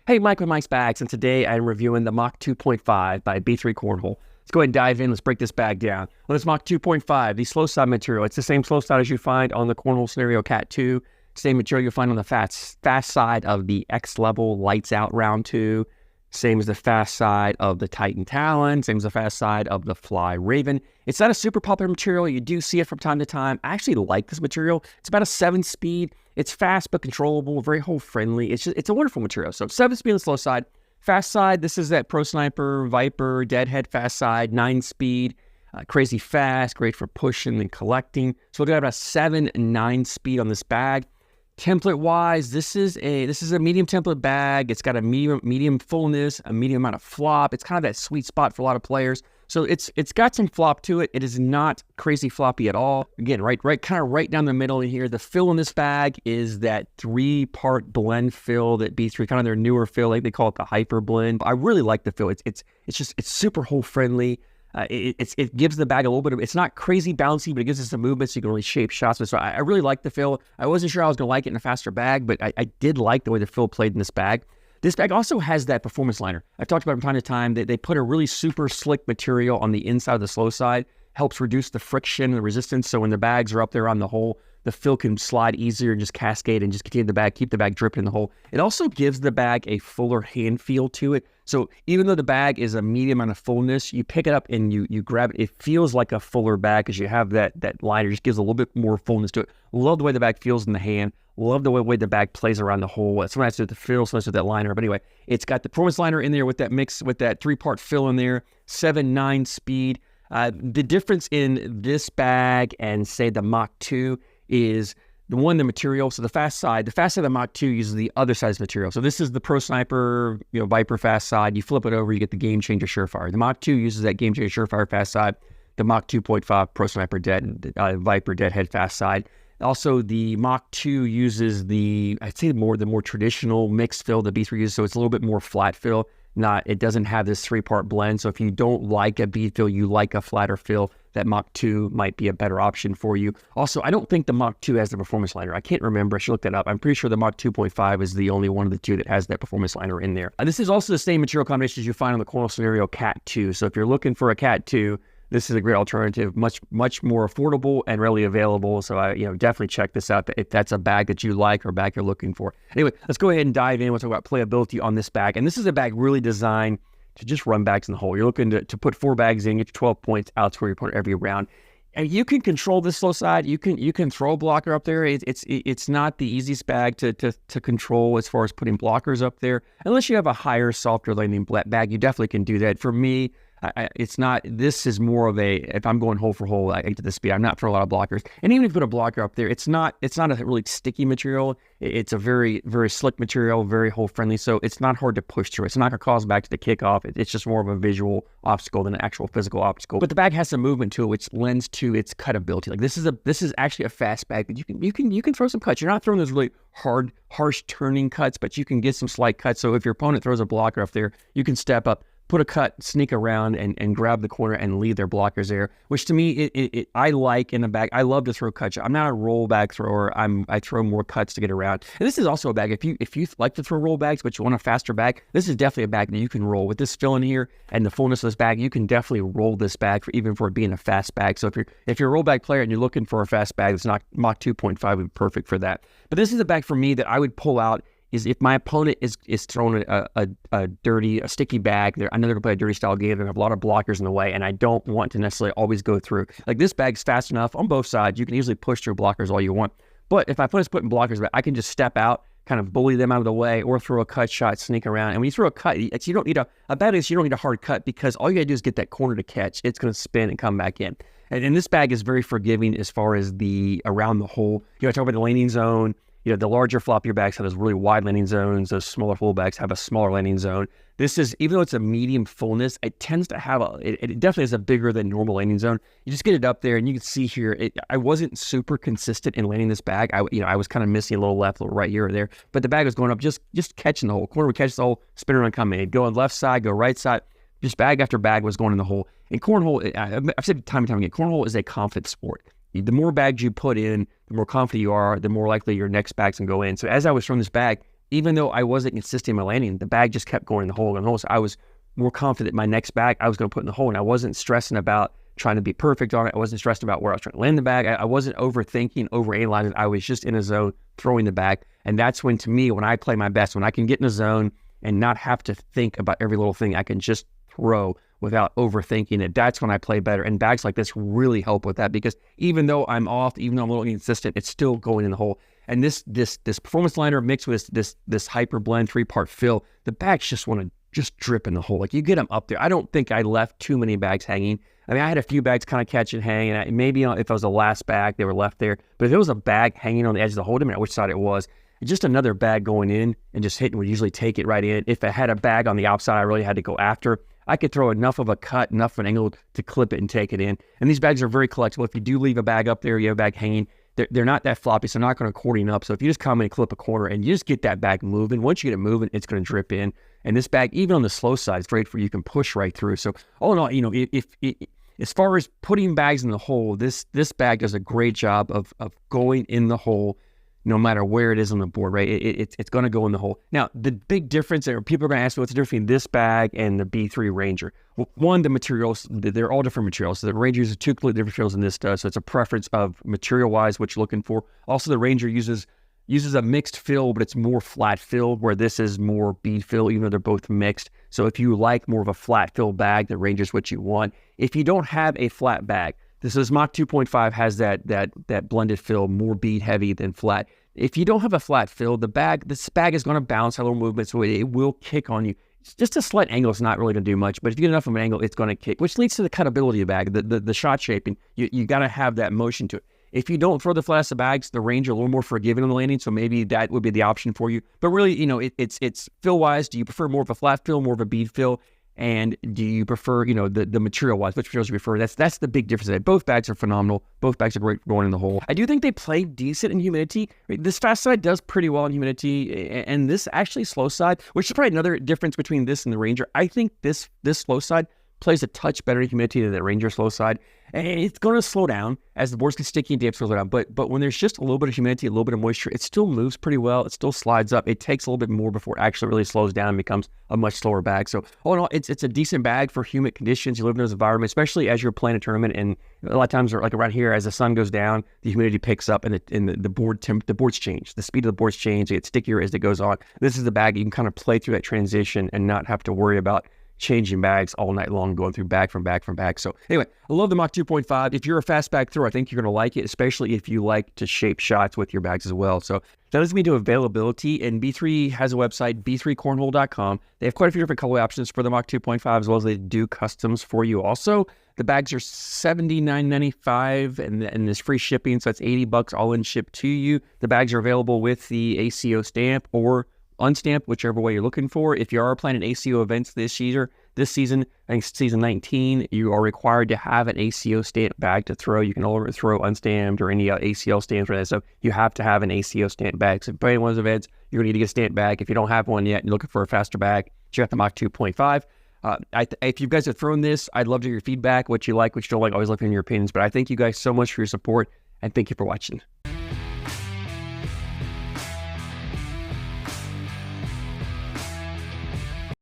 Hey, Mike with Mike's Bags, and today I'm reviewing the Mach 2.5 by B3 Cornhole. Let's go ahead and dive in. Let's break this bag down. On this Mach 2.5, the slow side material, it's the same slow side as you find on the Cornhole Scenario Cat 2. Same material you'll find on the fast side of the X Level Lights Out Round 2. Same as the fast side of the Titan Talon. Same as the fast side of the Fly Raven. It's not a super popular material. You do see it from time to time. I actually like this material. It's about a 7-speed. It's fast but controllable, very hole friendly. It's a wonderful material. So 7-speed on the slow side. Fast side, this is that Pro Sniper, Viper, Deadhead fast side, 9-speed. Crazy fast, great for pushing and collecting. So we're gonna have about 7 and 9 speed on this bag. Template-wise, this is a medium template bag. It's got a medium fullness, a medium amount of flop. It's kind of that sweet spot for a lot of players. So it's got some flop to it. It is not crazy floppy at all. Again, kind of right down the middle here. The fill in this bag is that 3-part blend fill that B3, kind of their newer fill. Like they call it the hyper blend. I really like the fill. It's super hole friendly. It gives the bag a little bit of, it's not crazy bouncy, but it gives us some movement so you can really shape shots. So I really like the fill. I wasn't sure I was going to like it in a faster bag, but I did like the way the fill played in this bag. This bag also has that performance liner. I've talked about it from time to time. They put a really super slick material on the inside of the slow side, helps reduce the friction and the resistance. So when the bags are up there on the hole, the fill can slide easier and just cascade and just continue the bag, keep the bag dripping in the hole. It also gives the bag a fuller hand feel to it. So even though the bag is a medium amount of fullness, you pick it up and you grab it. It feels like a fuller bag because you have that liner. Just gives a little bit more fullness to it. Love the way the bag feels in the hand. Love the way the bag plays around the hole. Some has to do with the fill, some has to do with that liner. But anyway, it's got the performance liner in there with that mix, with that 3-part fill in there, 7-9 speed. The difference in this bag and say the Mach 2 is the material. So the fast side of the Mach 2 uses the other side's material. So this is the Pro Sniper, Viper fast side. You flip it over, you get the Game Changer Surefire. The Mach 2 uses that Game Changer Surefire fast side. The Mach 2.5 Pro Sniper Viper Deadhead fast side. Also, the Mach 2 uses I'd say the more traditional mixed fill that B3 uses, so it's a little bit more flat fill. It doesn't have this 3-part blend. So if you don't like a bead fill, you like a flatter fill, that Mach 2 might be a better option for you. Also, I don't think the Mach 2 has the performance liner. I can't remember. I should look that up. I'm pretty sure the Mach 2.5 is the only one of the two that has that performance liner in there. This is also the same material combination as you find on the Cornhole Scenario Cat 2. So if you're looking for a Cat 2, this is a great alternative, much more affordable and readily available. So definitely check this out if that's a bag that you like or a bag you're looking for. Anyway, let's go ahead and dive in. We'll talk about playability on this bag. And this is a bag really designed to just run bags in the hole. You're looking to put 4 bags in, get your 12 points out to where you put every round. And you can control this slow side. You can throw a blocker up there. It's not the easiest bag to control as far as putting blockers up there. Unless you have a higher, softer landing bag, you definitely can do that. For me, it's not. This is more of a, if I'm going hole for hole, I get to the speed. I'm not for a lot of blockers. And even if you put a blocker up there, it's not a really sticky material. It's a very, very slick material, very hole friendly. So it's not hard to push through. It's not going to cause back to the kickoff. It's just more of a visual obstacle than an actual physical obstacle. But the bag has some movement to it, which lends to its cutability. Like this is actually a fast bag that you can throw some cuts. You're not throwing those really hard, harsh turning cuts, but you can get some slight cuts. So if your opponent throws a blocker up there, you can step up, put a cut, sneak around, and grab the corner and leave their blockers there, which to me, I like in the bag. I love to throw cuts. I'm not a roll bag thrower. I throw more cuts to get around. And this is also a bag, if you like to throw roll bags, but you want a faster bag, this is definitely a bag that you can roll. With this fill in here and the fullness of this bag, you can definitely roll this bag even for it being a fast bag. So if you're a roll bag player and you're looking for a fast bag, it's not Mach 2.5 would be perfect for that. But this is a bag for me that I would pull out is if my opponent is throwing a sticky bag. I know they're going to play a dirty style game. They have a lot of blockers in the way, and I don't want to necessarily always go through. Like this bag's fast enough on both sides. You can easily push through blockers all you want. But if my opponent's putting blockers back, I can just step out, kind of bully them out of the way, or throw a cut shot, sneak around. And when you throw a cut, you don't need a bad is you don't need a hard cut because all you got to do is get that corner to catch. It's going to spin and come back in. And this bag is very forgiving as far as the around the hole. I talk about the landing zone. The larger floppier bags have those really wide landing zones. Those smaller full bags have a smaller landing zone. This is, even though it's a medium fullness, it tends to have it definitely has a bigger than normal landing zone. You just get it up there and you can see here, I wasn't super consistent in landing this bag. I was kind of missing a little left, a little right here or there, but the bag was going up, just catching the hole. Corner would catch the hole, spin around, come in. It'd go on left side, go right side. Just bag after bag was going in the hole. And cornhole, I've said time and time again, cornhole is a confidence sport. The more bags you put in, the more confident you are, the more likely your next bag's can go in. So as I was throwing this bag, even though I wasn't consistent in my landing, the bag just kept going in the hole and the hole. So I was more confident my next bag I was going to put in the hole, and I wasn't stressing about trying to be perfect on it. I wasn't stressed about where I was trying to land the bag. I wasn't overthinking, overanalyzing. I was just in a zone throwing the bag. And that's when, to me, when I play my best, when I can get in a zone and not have to think about every little thing, I can just throw without overthinking it. That's when I play better. And bags like this really help with that, because even though I'm off, even though I'm a little inconsistent, it's still going in the hole. And this performance liner mixed with this hyper blend 3-part fill, the bags just want to just drip in the hole. Like, you get them up there. I don't think I left too many bags hanging. I mean, I had a few bags kind of catch and hang, and maybe if it was the last bag, they were left there. But if it was a bag hanging on the edge of the hole, I mean, which side it was, just another bag going in and just hitting would usually take it right in. If I had a bag on the outside I really had to go after, I could throw enough of a cut, enough of an angle to clip it and take it in. And these bags are very collectible. If you do leave a bag up there, you have a bag hanging, they're not that floppy, so they're not going to accordion up. So if you just come in and clip a corner and you just get that bag moving, once you get it moving, it's going to drip in. And this bag, even on the slow side, it's great for you can push right through. So all in all, you know, if as far as putting bags in the hole, this bag does a great job of going in the hole, no matter where it is on the board, right? It's going to go in the hole. Now, the big difference, or people are going to ask me, what's the difference between this bag and the B3 Ranger? Well, one, the materials, they're all different materials. So the Ranger uses 2 completely different materials than this does. So it's a preference of material-wise, what you're looking for. Also, the Ranger uses a mixed fill, but it's more flat filled, where this is more bead fill, even though they're both mixed. So if you like more of a flat fill bag, the Ranger's what you want. If you don't have a flat bag, this Mach 2.5 has that blended fill, more bead heavy than flat. If you don't have a flat fill, this bag is going to bounce a little movement, so it will kick on you. Just a slight angle is not really going to do much, but if you get enough of an angle, it's going to kick, which leads to the cuttability of the bag, the shot shaping. You got to have that motion to it. If you don't throw the flattest of bags, the Ranger a little more forgiving on the landing, so maybe that would be the option for you. But really, you know, it's fill-wise. Do you prefer more of a flat fill, more of a bead fill? And do you prefer, you know, the material-wise, which materials you prefer? That's the big difference. Both bags are phenomenal. Both bags are great for going in the hole. I do think they play decent in humidity. This fast side does pretty well in humidity, and this actually slow side, which is probably another difference between this and the Ranger. I think this slow side plays a touch better in humidity than the Ranger slow side. And it's going to slow down as the boards get sticky and damp, slow down. But when there's just a little bit of humidity, a little bit of moisture, it still moves pretty well. It still slides up. It takes a little bit more before it actually really slows down and becomes a much slower bag. So all in all, it's a decent bag for humid conditions. You live in those environments, especially as you're playing a tournament. And a lot of times, like around here, as the sun goes down, the humidity picks up, and the boards change. The speed of the boards change. It gets stickier as it goes on. This is the bag you can kind of play through that transition and not have to worry about changing bags all night long, going through bag from bag from bag. So anyway, I love the Mach 2.5. If you're a fast bag thrower, I think you're going to like it, especially if you like to shape shots with your bags as well. So that leads me to availability, and B3 has a website, B3Cornhole.com. They have quite a few different color options for the Mach 2.5, as well as they do customs for you also. The bags are $79.95, and there's free shipping, so that's $80 all in shipped to you. The bags are available with the ACO stamp or unstamped, whichever way you're looking for. If you are planning ACO events this season, I think season 19, you are required to have an ACO stamp bag to throw. You can only throw unstamped or any ACL stamps for that. So you have to have an ACO stamp bag. So if you're playing one of those events, you're going to need to get a stamp bag. If you don't have one yet and you're looking for a faster bag, check out the Mach 2.5. If you guys have thrown this, I'd love to hear your feedback, what you like, what you don't like. Always looking at your opinions. But I thank you guys so much for your support, and thank you for watching.